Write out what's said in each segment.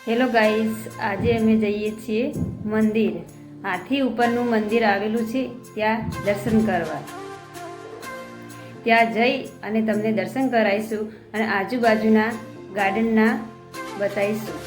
Hello guys, આજે અમે જઈએ છીએ મંદિર. હાથી ઉપરનું મંદિર આવેલું છે, ત્યાં દર્શન કરવા. ત્યાં જઈ અને તમને દર્શન કરાવીશું અને આજુબાજુના ગાર્ડનના બતાવીશું.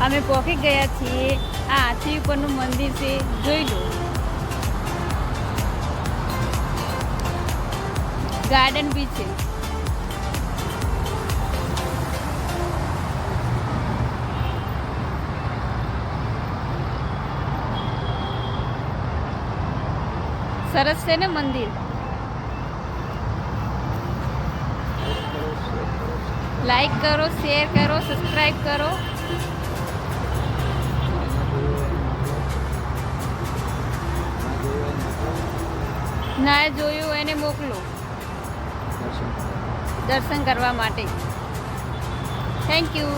અમે પહોંચી ગયા છીએ. આ હાથી ઉપરનું મંદિર છે, જોઈ લો. ગાર્ડન બી છે. સરસ છે ને મંદિર. લાઈક કરો, શેર કરો, સબસ્ક્રાઈબ કરો. ના જોયું એને મોકલો દર્શન કરવા માટે. Thank you.